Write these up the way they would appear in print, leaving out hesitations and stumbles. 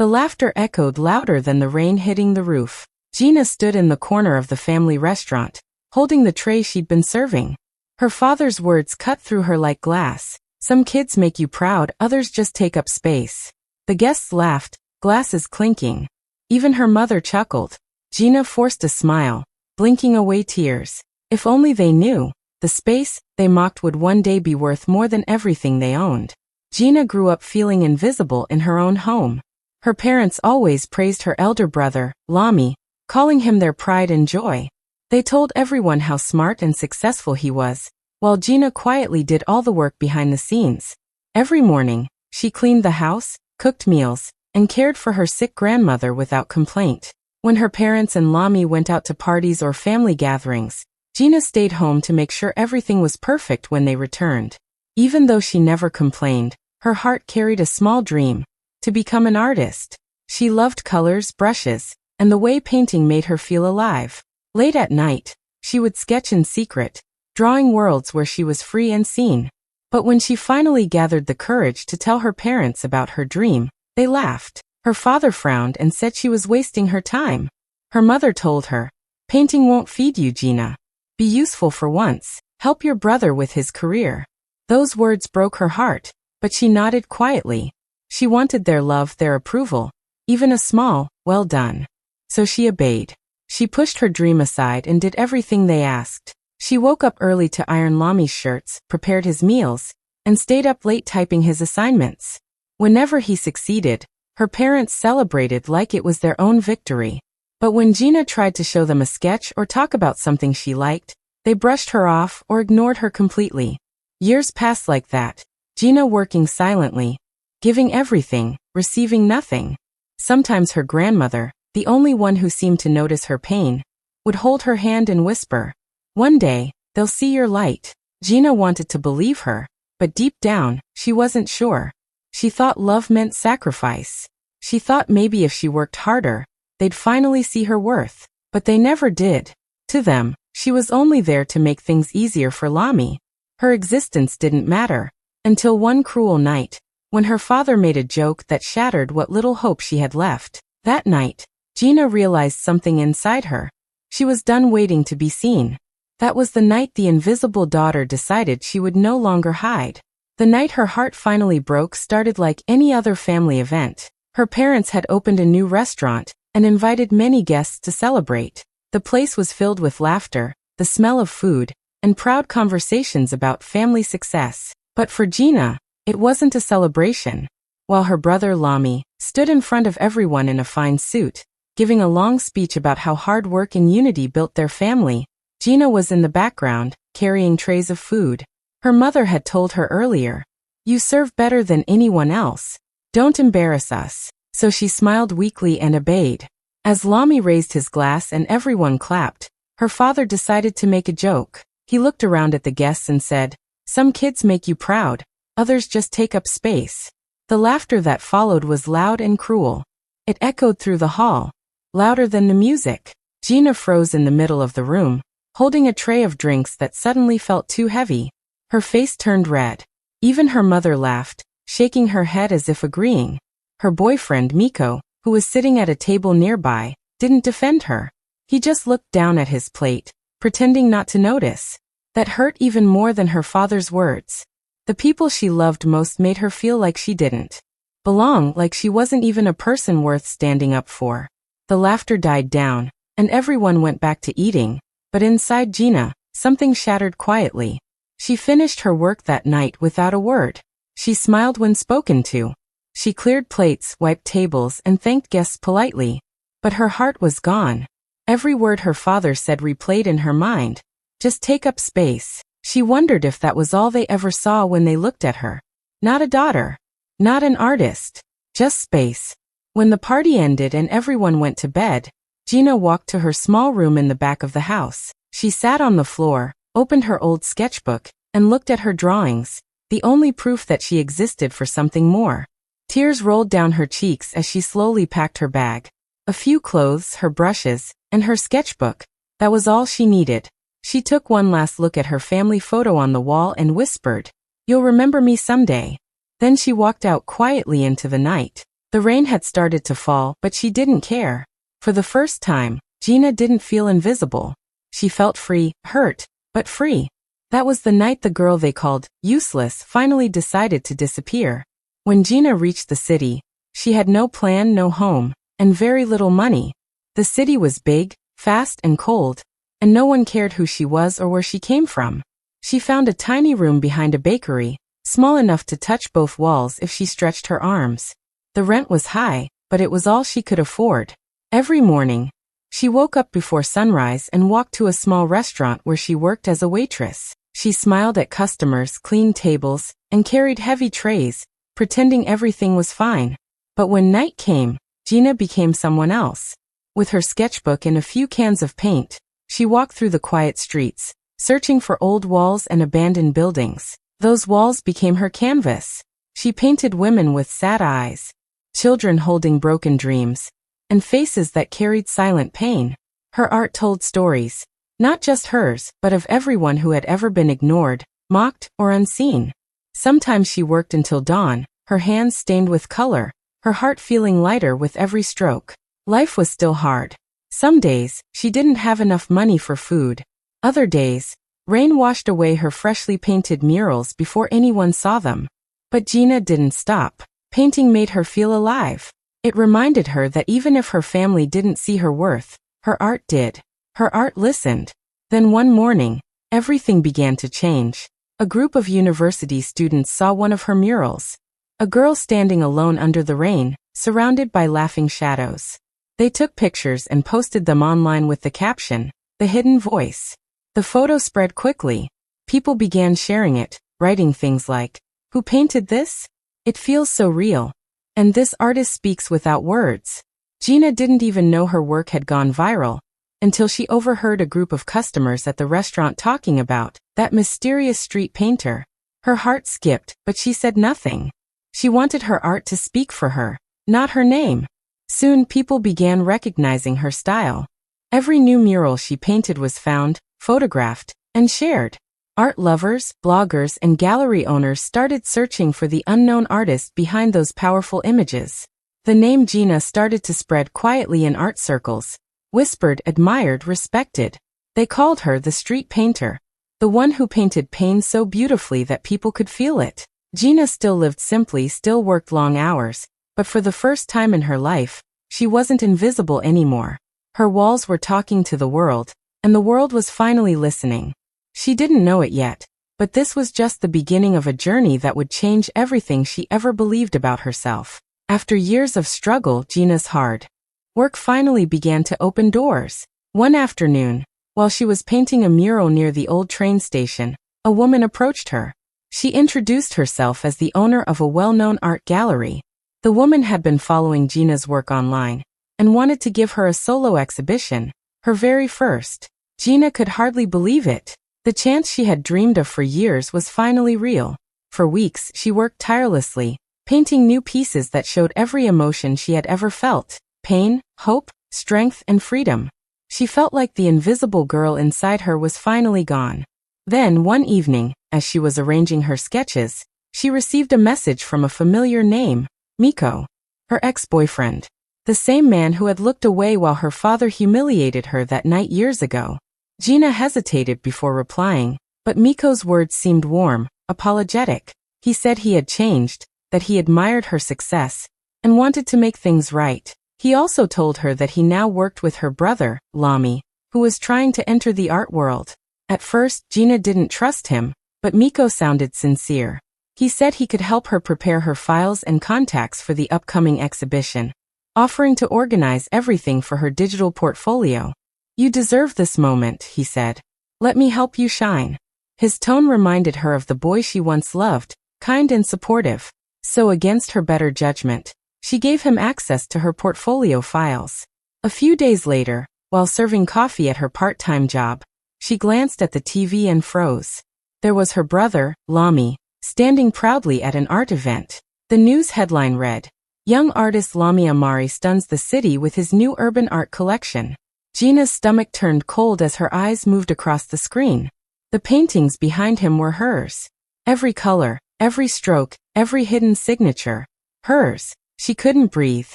The laughter echoed louder than the rain hitting the roof. Gina stood in the corner of the family restaurant, holding the tray she'd been serving. Her father's words cut through her like glass. Some kids make you proud, others just take up space. The guests laughed, glasses clinking. Even her mother chuckled. Gina forced a smile, blinking away tears. If only they knew. The space they mocked would one day be worth more than everything they owned. Gina grew up feeling invisible in her own home. Her parents always praised her elder brother, Lamy, calling him their pride and joy. They told everyone how smart and successful he was, while Gina quietly did all the work behind the scenes. Every morning, she cleaned the house, cooked meals, and cared for her sick grandmother without complaint. When her parents and Lamy went out to parties or family gatherings, Gina stayed home to make sure everything was perfect when they returned. Even though she never complained, her heart carried a small dream: to become an artist. She loved colors, brushes, and the way painting made her feel alive. Late at night, she would sketch in secret, drawing worlds where she was free and seen. But when she finally gathered the courage to tell her parents about her dream, they laughed. Her father frowned and said she was wasting her time. Her mother told her, "Painting won't feed you, Gina. Be useful for once. Help your brother with his career." Those words broke her heart, but she nodded quietly. She wanted their love, their approval, even a small, "well done." So she obeyed. She pushed her dream aside and did everything they asked. She woke up early to iron Lamy's shirts, prepared his meals, and stayed up late typing his assignments. Whenever he succeeded, her parents celebrated like it was their own victory. But when Gina tried to show them a sketch or talk about something she liked, they brushed her off or ignored her completely. Years passed like that, Gina working silently, giving everything, receiving nothing. Sometimes her grandmother, the only one who seemed to notice her pain, would hold her hand and whisper, "One day, they'll see your light." Gina wanted to believe her, but deep down, she wasn't sure. She thought love meant sacrifice. She thought maybe if she worked harder, they'd finally see her worth. But they never did. To them, she was only there to make things easier for Lamy. Her existence didn't matter. Until one cruel night, when her father made a joke that shattered what little hope she had left. That night, Gina realized something inside her. She was done waiting to be seen. That was the night the invisible daughter decided she would no longer hide. The night her heart finally broke started like any other family event. Her parents had opened a new restaurant and invited many guests to celebrate. The place was filled with laughter, the smell of food, and proud conversations about family success. But for Gina, it wasn't a celebration. While her brother Lamy stood in front of everyone in a fine suit, giving a long speech about how hard work and unity built their family, Gina was in the background, carrying trays of food. Her mother had told her earlier, "You serve better than anyone else. Don't embarrass us." So she smiled weakly and obeyed. As Lamy raised his glass and everyone clapped, her father decided to make a joke. He looked around at the guests and said, "Some kids make you proud, others just take up space." The laughter that followed was loud and cruel. It echoed through the hall, louder than the music. Gina froze in the middle of the room, holding a tray of drinks that suddenly felt too heavy. Her face turned red. Even her mother laughed, shaking her head as if agreeing. Her boyfriend, Miko, who was sitting at a table nearby, didn't defend her. He just looked down at his plate, pretending not to notice. That hurt even more than her father's words. The people she loved most made her feel like she didn't belong, like she wasn't even a person worth standing up for. The laughter died down, and everyone went back to eating. But inside Gina, something shattered quietly. She finished her work that night without a word. She smiled when spoken to. She cleared plates, wiped tables, and thanked guests politely. But her heart was gone. Every word her father said replayed in her mind. Just take up space. She wondered if that was all they ever saw when they looked at her. Not a daughter. Not an artist. Just space. When the party ended and everyone went to bed, Gina walked to her small room in the back of the house. She sat on the floor, opened her old sketchbook, and looked at her drawings, the only proof that she existed for something more. Tears rolled down her cheeks as she slowly packed her bag. A few clothes, her brushes, and her sketchbook. That was all she needed. She took one last look at her family photo on the wall and whispered, "You'll remember me someday." Then she walked out quietly into the night. The rain had started to fall, but she didn't care. For the first time, Gina didn't feel invisible. She felt free, hurt, but free. That was the night the girl they called useless finally decided to disappear. When Gina reached the city, she had no plan, no home, and very little money. The city was big, fast and cold, and no one cared who she was or where she came from. She found a tiny room behind a bakery, small enough to touch both walls if she stretched her arms. The rent was high, but it was all she could afford. Every morning, she woke up before sunrise and walked to a small restaurant where she worked as a waitress. She smiled at customers, cleaned tables, and carried heavy trays, pretending everything was fine. But when night came, Gina became someone else. With her sketchbook and a few cans of paint, she walked through the quiet streets, searching for old walls and abandoned buildings. Those walls became her canvas. She painted women with sad eyes, children holding broken dreams, and faces that carried silent pain. Her art told stories, not just hers, but of everyone who had ever been ignored, mocked, or unseen. Sometimes she worked until dawn, her hands stained with color, her heart feeling lighter with every stroke. Life was still hard. Some days, she didn't have enough money for food. Other days, rain washed away her freshly painted murals before anyone saw them. But Gina didn't stop. Painting made her feel alive. It reminded her that even if her family didn't see her worth, her art did. Her art listened. Then one morning, everything began to change. A group of university students saw one of her murals. A girl standing alone under the rain, surrounded by laughing shadows. They took pictures and posted them online with the caption, "The Hidden Voice." The photo spread quickly. People began sharing it, writing things like, "Who painted this? It feels so real. And this artist speaks without words." Gina didn't even know her work had gone viral, until she overheard a group of customers at the restaurant talking about that mysterious street painter. Her heart skipped, but she said nothing. She wanted her art to speak for her, not her name. Soon people began recognizing her style. Every new mural she painted was found, photographed, and shared. Art lovers, bloggers, and gallery owners started searching for the unknown artist behind those powerful images. The name Gina started to spread quietly in art circles. Whispered, admired, respected. They called her the street painter, the one who painted pain so beautifully that people could feel it. Gina still lived simply, still worked long hours, but for the first time in her life, she wasn't invisible anymore. Her walls were talking to the world, and the world was finally listening. She didn't know it yet, but this was just the beginning of a journey that would change everything she ever believed about herself. After years of struggle, Gina's hard work finally began to open doors. One afternoon, while she was painting a mural near the old train station, a woman approached her. She introduced herself as the owner of a well-known art gallery. The woman had been following Gina's work online and wanted to give her a solo exhibition, her very first. Gina could hardly believe it. The chance she had dreamed of for years was finally real. For weeks, she worked tirelessly, painting new pieces that showed every emotion she had ever felt: pain, hope, strength, and freedom. She felt like the invisible girl inside her was finally gone. Then, one evening, as she was arranging her sketches, she received a message from a familiar name, Miko, her ex-boyfriend. The same man who had looked away while her father humiliated her that night years ago. Gina hesitated before replying, but Miko's words seemed warm, apologetic. He said he had changed, that he admired her success, and wanted to make things right. He also told her that he now worked with her brother, Lamy, who was trying to enter the art world. At first, Gina didn't trust him, but Miko sounded sincere. He said he could help her prepare her files and contacts for the upcoming exhibition, offering to organize everything for her digital portfolio. "You deserve this moment," he said. "Let me help you shine." His tone reminded her of the boy she once loved, kind and supportive. So against her better judgment, she gave him access to her portfolio files. A few days later, while serving coffee at her part-time job, she glanced at the TV and froze. There was her brother, Lamy, standing proudly at an art event. The news headline read, "Young artist Lamy Amari stuns the city with his new urban art collection." Gina's stomach turned cold as her eyes moved across the screen. The paintings behind him were hers. Every color, every stroke, every hidden signature. Hers. She couldn't breathe.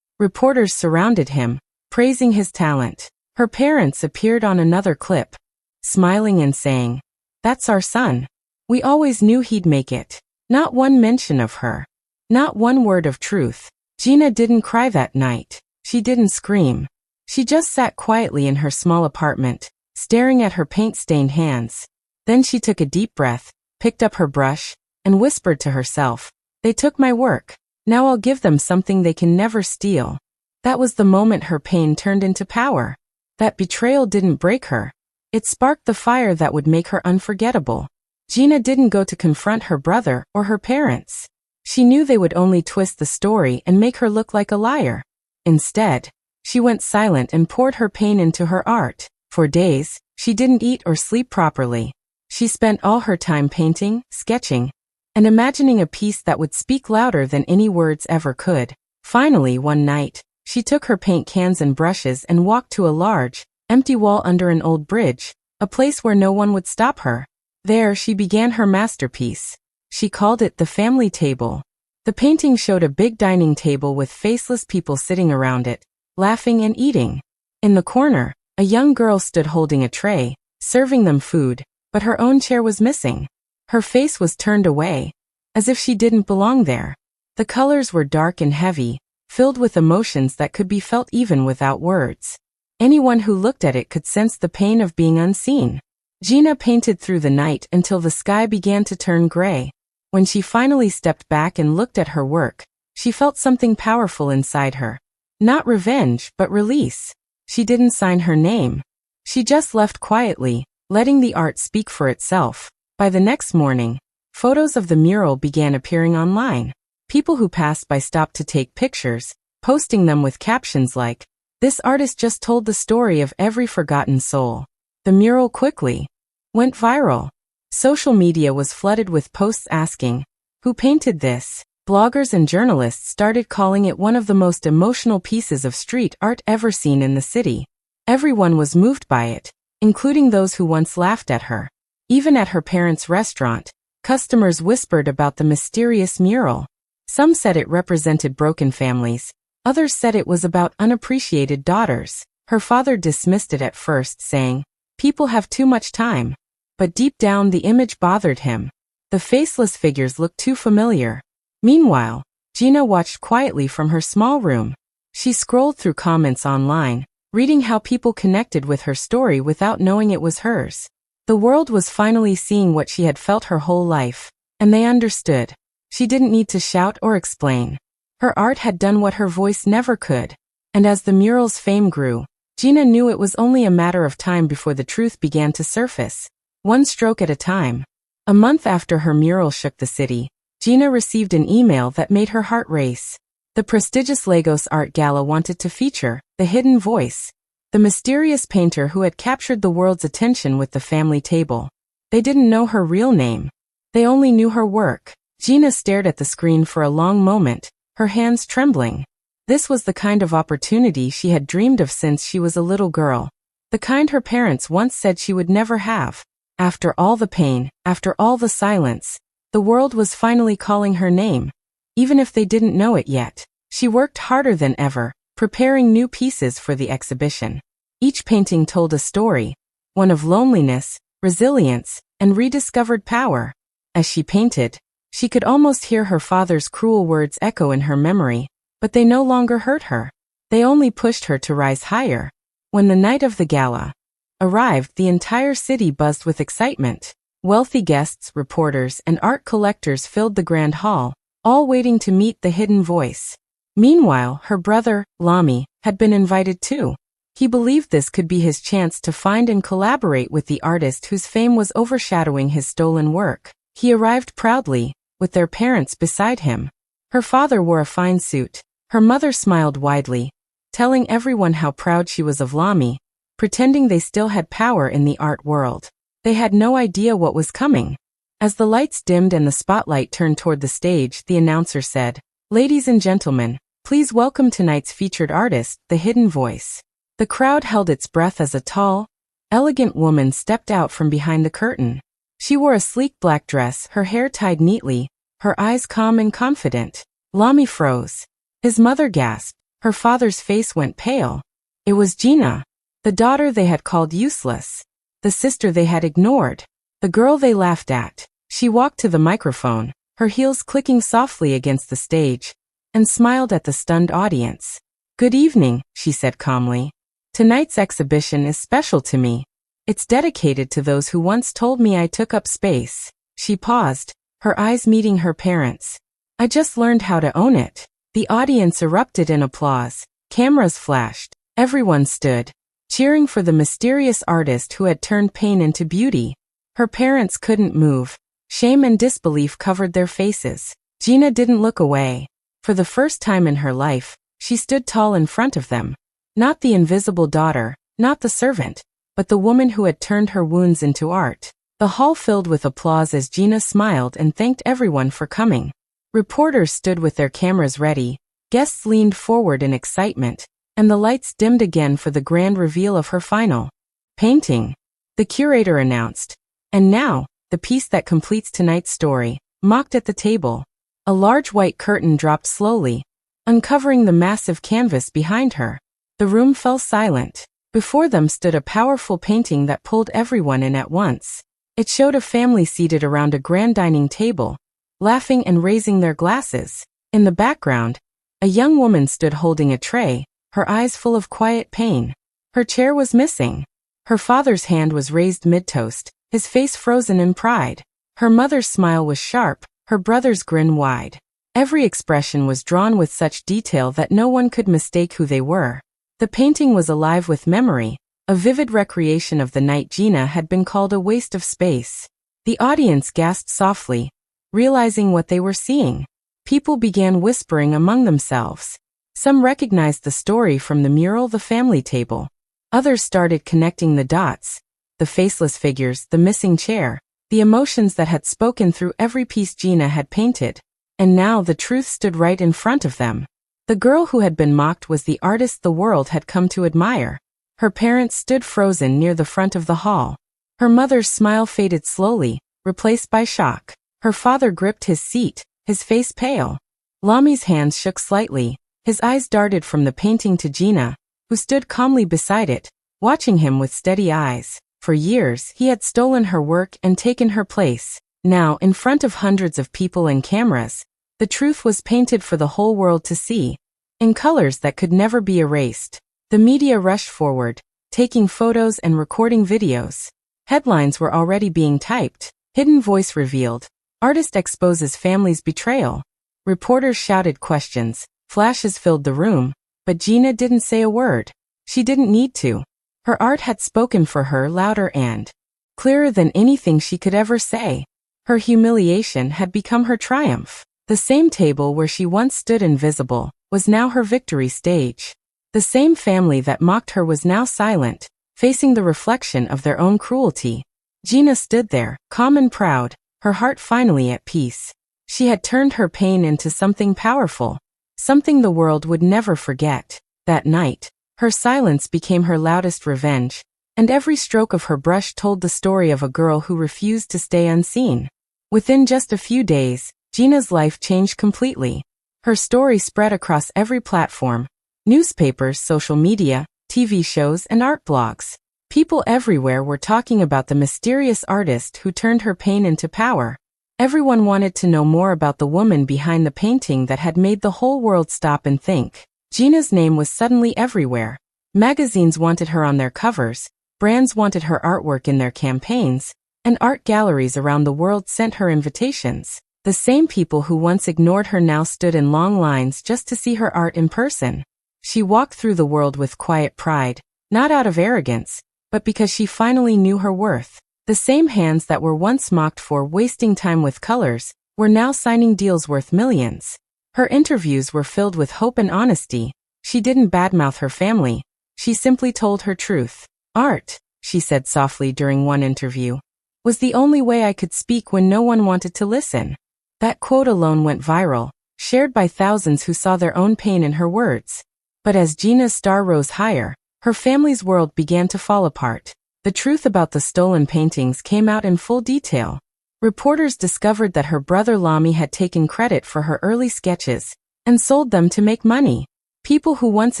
Reporters surrounded him, praising his talent. Her parents appeared on another clip, smiling and saying, "That's our son. We always knew he'd make it." Not one mention of her. Not one word of truth. Gina didn't cry that night. She didn't scream. She just sat quietly in her small apartment, staring at her paint-stained hands. Then she took a deep breath, picked up her brush, and whispered to herself, "They took my work. Now I'll give them something they can never steal." That was the moment her pain turned into power. That betrayal didn't break her. It sparked the fire that would make her unforgettable. Gina didn't go to confront her brother or her parents. She knew they would only twist the story and make her look like a liar. Instead, she went silent and poured her pain into her art. For days, she didn't eat or sleep properly. She spent all her time painting, sketching, and imagining a piece that would speak louder than any words ever could. Finally, one night, she took her paint cans and brushes and walked to a large, empty wall under an old bridge, a place where no one would stop her. There she began her masterpiece. She called it the family table. The painting showed a big dining table with faceless people sitting around it, laughing and eating. In the corner, a young girl stood holding a tray, serving them food, but her own chair was missing. Her face was turned away, as if she didn't belong there. The colors were dark and heavy, filled with emotions that could be felt even without words. Anyone who looked at it could sense the pain of being unseen. Gina painted through the night until the sky began to turn gray. When she finally stepped back and looked at her work, she felt something powerful inside her. Not revenge, but release. She didn't sign her name. She just left quietly, letting the art speak for itself. By the next morning, photos of the mural began appearing online. People who passed by stopped to take pictures, posting them with captions like, "This artist just told the story of every forgotten soul." The mural quickly went viral. Social media was flooded with posts asking, "Who painted this?" Bloggers and journalists started calling it one of the most emotional pieces of street art ever seen in the city. Everyone was moved by it, including those who once laughed at her. Even at her parents' restaurant, customers whispered about the mysterious mural. Some said it represented broken families. Others said it was about unappreciated daughters. Her father dismissed it at first, saying, "People have too much time." But deep down the image bothered him. The faceless figures looked too familiar. Meanwhile, Gina watched quietly from her small room. She scrolled through comments online, reading how people connected with her story without knowing it was hers. The world was finally seeing what she had felt her whole life, and they understood. She didn't need to shout or explain. Her art had done what her voice never could. And as the mural's fame grew, Gina knew it was only a matter of time before the truth began to surface, one stroke at a time. A month after her mural shook the city, Gina received an email that made her heart race. The prestigious Lagos Art Gala wanted to feature the hidden voice, the mysterious painter who had captured the world's attention with the family table. They didn't know her real name. They only knew her work. Gina stared at the screen for a long moment, her hands trembling. This was the kind of opportunity she had dreamed of since she was a little girl. The kind her parents once said she would never have. After all the pain, after all the silence, the world was finally calling her name. Even if they didn't know it yet, she worked harder than ever, preparing new pieces for the exhibition. Each painting told a story, one of loneliness, resilience, and rediscovered power. As she painted, she could almost hear her father's cruel words echo in her memory, but they no longer hurt her. They only pushed her to rise higher. When the night of the gala arrived, the entire city buzzed with excitement. Wealthy guests, reporters, and art collectors filled the grand hall, all waiting to meet the hidden voice. Meanwhile, her brother, Lamy, had been invited too. He believed this could be his chance to find and collaborate with the artist whose fame was overshadowing his stolen work. He arrived proudly, with their parents beside him. Her father wore a fine suit. Her mother smiled widely, telling everyone how proud she was of Lamy, pretending they still had power in the art world. They had no idea what was coming. As the lights dimmed and the spotlight turned toward the stage, the announcer said, "Ladies and gentlemen, please welcome tonight's featured artist, the hidden voice." The crowd held its breath as a tall, elegant woman stepped out from behind the curtain. She wore a sleek black dress, her hair tied neatly, her eyes calm and confident. Lamy froze. His mother gasped. Her father's face went pale. It was Gina, the daughter they had called useless, the sister they had ignored, the girl they laughed at. She walked to the microphone, her heels clicking softly against the stage, and smiled at the stunned audience. "Good evening," she said calmly. "Tonight's exhibition is special to me. It's dedicated to those who once told me I took up space." She paused, her eyes meeting her parents'. "I just learned how to own it." The audience erupted in applause. Cameras flashed. Everyone stood, cheering for the mysterious artist who had turned pain into beauty. Her parents couldn't move. Shame and disbelief covered their faces. Gina didn't look away. For the first time in her life, she stood tall in front of them. Not the invisible daughter, not the servant, but the woman who had turned her wounds into art. The hall filled with applause as Gina smiled and thanked everyone for coming. Reporters stood with their cameras ready, guests leaned forward in excitement, and the lights dimmed again for the grand reveal of her final painting. The curator announced, "And now, the piece that completes tonight's story," mocked at the table. A large white curtain dropped slowly, uncovering the massive canvas behind her. The room fell silent. Before them stood a powerful painting that pulled everyone in at once. It showed a family seated around a grand dining table, laughing and raising their glasses. In the background, a young woman stood holding a tray, her eyes full of quiet pain. Her chair was missing. Her father's hand was raised mid-toast, his face frozen in pride. Her mother's smile was sharp, her brother's grin wide. Every expression was drawn with such detail that no one could mistake who they were. The painting was alive with memory, a vivid recreation of the night Gina had been called a waste of space. The audience gasped softly, realizing what they were seeing. People began whispering among themselves. Some recognized the story from the mural, the family table. Others started connecting the dots, the faceless figures, the missing chair, the emotions that had spoken through every piece Gina had painted. And now the truth stood right in front of them. The girl who had been mocked was the artist the world had come to admire. Her parents stood frozen near the front of the hall. Her mother's smile faded slowly, replaced by shock. Her father gripped his seat, his face pale. Lami's hands shook slightly. His eyes darted from the painting to Gina, who stood calmly beside it, watching him with steady eyes. For years, he had stolen her work and taken her place. Now, in front of hundreds of people and cameras, the truth was painted for the whole world to see, in colors that could never be erased. The media rushed forward, taking photos and recording videos. Headlines were already being typed. Hidden voice revealed. Artist exposes family's betrayal. Reporters shouted questions. Flashes filled the room, but Gina didn't say a word. She didn't need to. Her art had spoken for her louder and clearer than anything she could ever say. Her humiliation had become her triumph. The same table where she once stood invisible was now her victory stage. The same family that mocked her was now silent, facing the reflection of their own cruelty. Gina stood there, calm and proud, her heart finally at peace. She had turned her pain into something powerful, something the world would never forget. That night, her silence became her loudest revenge, and every stroke of her brush told the story of a girl who refused to stay unseen. Within just a few days, Gina's life changed completely. Her story spread across every platform: newspapers, social media, TV shows, and art blogs. People everywhere were talking about the mysterious artist who turned her pain into power. Everyone wanted to know more about the woman behind the painting that had made the whole world stop and think. Gina's name was suddenly everywhere. Magazines wanted her on their covers, brands wanted her artwork in their campaigns, and art galleries around the world sent her invitations. The same people who once ignored her now stood in long lines just to see her art in person. She walked through the world with quiet pride, not out of arrogance, but because she finally knew her worth. The same hands that were once mocked for wasting time with colors were now signing deals worth millions. Her interviews were filled with hope and honesty. She didn't badmouth her family. She simply told her truth. "Art," she said softly during one interview, "was the only way I could speak when no one wanted to listen." That quote alone went viral, shared by thousands who saw their own pain in her words. But as Gina's star rose higher, her family's world began to fall apart. The truth about the stolen paintings came out in full detail. Reporters discovered that her brother Lami had taken credit for her early sketches, and sold them to make money. People who once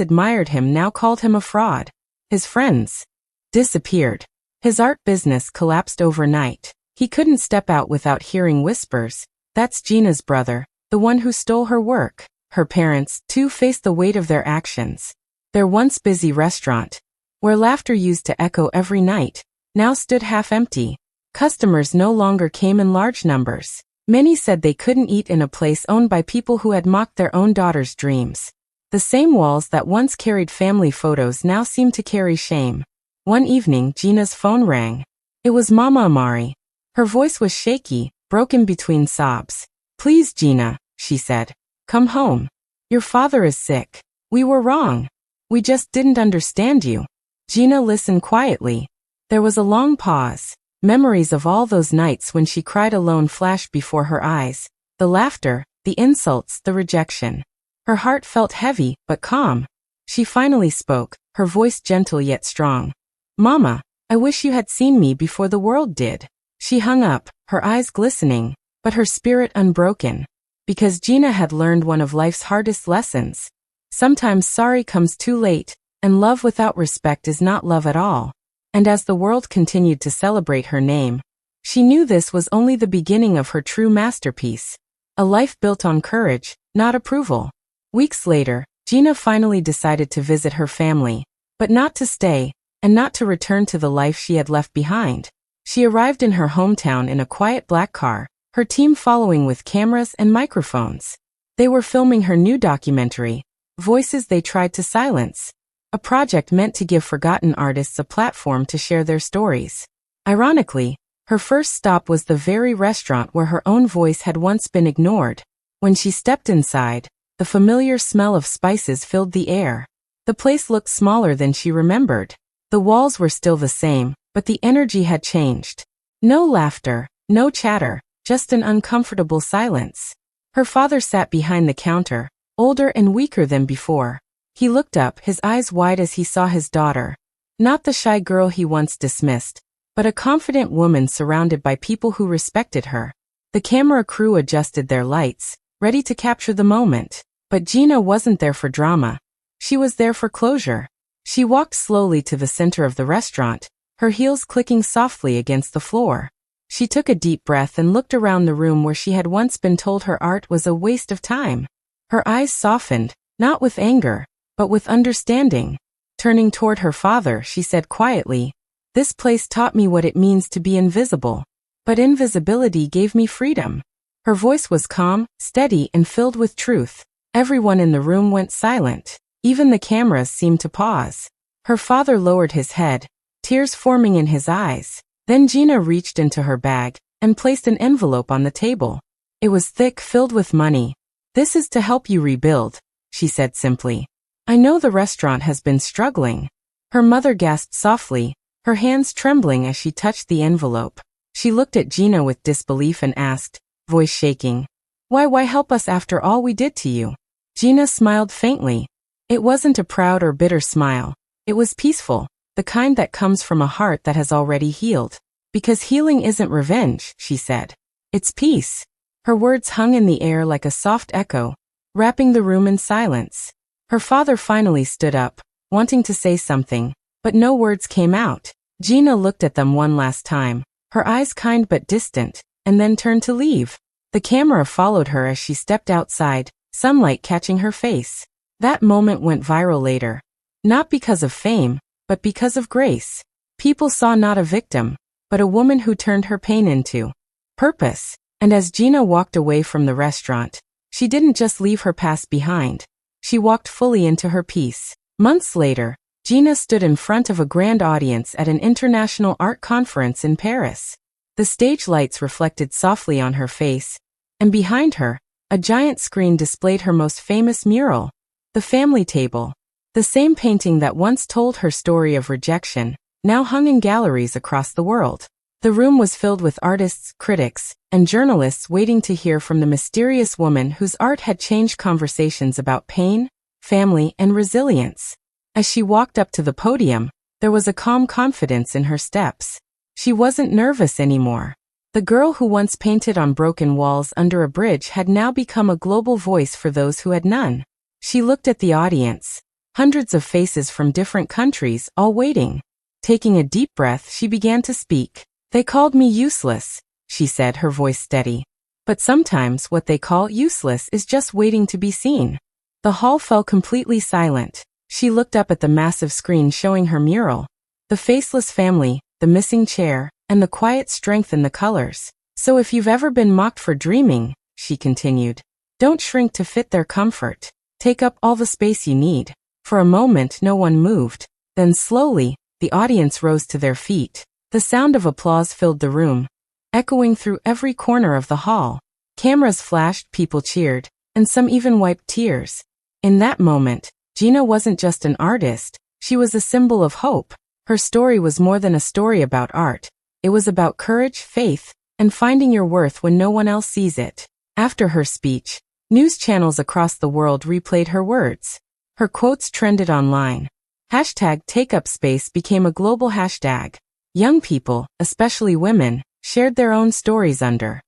admired him now called him a fraud. His friends disappeared. His art business collapsed overnight. He couldn't step out without hearing whispers. That's Gina's brother, the one who stole her work. Her parents, too, faced the weight of their actions. Their once busy restaurant, where laughter used to echo every night, now stood half empty. Customers no longer came in large numbers. Many said they couldn't eat in a place owned by people who had mocked their own daughter's dreams. The same walls that once carried family photos now seemed to carry shame. One evening, Gina's phone rang. It was Mama Amari. Her voice was shaky, broken between sobs. "Please, Gina," she said. "Come home. Your father is sick. We were wrong. We just didn't understand you." Gina listened quietly. There was a long pause. Memories of all those nights when she cried alone flashed before her eyes. The laughter, the insults, the rejection. Her heart felt heavy, but calm. She finally spoke, her voice gentle yet strong. "Mama, I wish you had seen me before the world did." She hung up, her eyes glistening, but her spirit unbroken. Because Gina had learned one of life's hardest lessons. Sometimes sorry comes too late, and love without respect is not love at all. And as the world continued to celebrate her name, she knew this was only the beginning of her true masterpiece. A life built on courage, not approval. Weeks later, Gina finally decided to visit her family, but not to stay, and not to return to the life she had left behind. She arrived in her hometown in a quiet black car, her team following with cameras and microphones. They were filming her new documentary, Voices They Tried to Silence, a project meant to give forgotten artists a platform to share their stories. Ironically, her first stop was the very restaurant where her own voice had once been ignored. When she stepped inside, the familiar smell of spices filled the air. The place looked smaller than she remembered. The walls were still the same, but the energy had changed. No laughter, no chatter, just an uncomfortable silence. Her father sat behind the counter, older and weaker than before. He looked up, his eyes wide as he saw his daughter. Not the shy girl he once dismissed, but a confident woman surrounded by people who respected her. The camera crew adjusted their lights, ready to capture the moment. But Gina wasn't there for drama. She was there for closure. She walked slowly to the center of the restaurant, her heels clicking softly against the floor. She took a deep breath and looked around the room where she had once been told her art was a waste of time. Her eyes softened, not with anger, but with understanding. Turning toward her father, she said quietly, "This place taught me what it means to be invisible. But invisibility gave me freedom." Her voice was calm, steady, and filled with truth. Everyone in the room went silent. Even the cameras seemed to pause. Her father lowered his head, tears forming in his eyes. Then Gina reached into her bag and placed an envelope on the table. It was thick, filled with money. "This is to help you rebuild," she said simply. "I know the restaurant has been struggling." Her mother gasped softly, her hands trembling as she touched the envelope. She looked at Gina with disbelief and asked, voice shaking, Why help us after all we did to you?" Gina smiled faintly. It wasn't a proud or bitter smile. It was peaceful, the kind that comes from a heart that has already healed. "Because healing isn't revenge," she said. "It's peace." Her words hung in the air like a soft echo, wrapping the room in silence. Her father finally stood up, wanting to say something, but no words came out. Gina looked at them one last time, her eyes kind but distant, and then turned to leave. The camera followed her as she stepped outside, sunlight catching her face. That moment went viral later. Not because of fame, but because of grace. People saw not a victim, but a woman who turned her pain into purpose. And as Gina walked away from the restaurant, she didn't just leave her past behind. She walked fully into her peace. Months later, Gina stood in front of a grand audience at an international art conference in Paris. The stage lights reflected softly on her face, and behind her, a giant screen displayed her most famous mural, The Family Table. The same painting that once told her story of rejection, now hung in galleries across the world. The room was filled with artists, critics, and journalists waiting to hear from the mysterious woman whose art had changed conversations about pain, family, and resilience. As she walked up to the podium, there was a calm confidence in her steps. She wasn't nervous anymore. The girl who once painted on broken walls under a bridge had now become a global voice for those who had none. She looked at the audience. Hundreds of faces from different countries, all waiting. Taking a deep breath, she began to speak. "They called me useless," she said, her voice steady. "But sometimes what they call useless is just waiting to be seen." The hall fell completely silent. She looked up at the massive screen showing her mural. The faceless family, the missing chair, and the quiet strength in the colors. "So if you've ever been mocked for dreaming," she continued, "don't shrink to fit their comfort. Take up all the space you need." For a moment no one moved. Then slowly, the audience rose to their feet. The sound of applause filled the room, echoing through every corner of the hall. Cameras flashed, people cheered, and some even wiped tears. In that moment, Gina wasn't just an artist, she was a symbol of hope. Her story was more than a story about art. It was about courage, faith, and finding your worth when no one else sees it. After her speech, news channels across the world replayed her words. Her quotes trended online. #TakeUpSpace became a global hashtag. Young people, especially women, shared their own stories under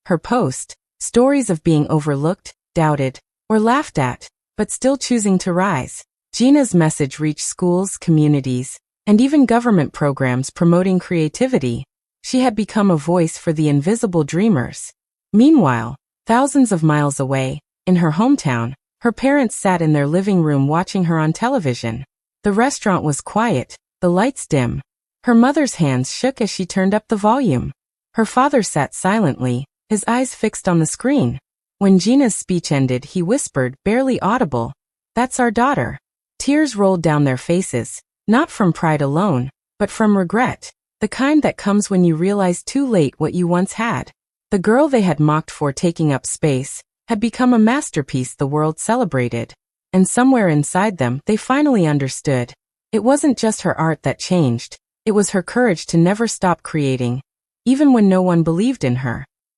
her post. Stories of being overlooked, doubted, or laughed at, but still choosing to rise. Gina's message reached schools, communities, and even government programs promoting creativity. She had become a voice for the invisible dreamers. Meanwhile, thousands of miles away, in her hometown, her parents sat in their living room watching her on television. The restaurant was quiet, the lights dim. Her mother's hands shook as she turned up the volume. Her father sat silently, his eyes fixed on the screen. When Gina's speech ended, he whispered, barely audible, "That's our daughter." Tears rolled down their faces, not from pride alone, but from regret, the kind that comes when you realize too late what you once had. The girl they had mocked for taking up space had become a masterpiece the world celebrated. And somewhere inside them, they finally understood. It wasn't just her art that changed, it was her courage to never stop creating, even when no one believed in her.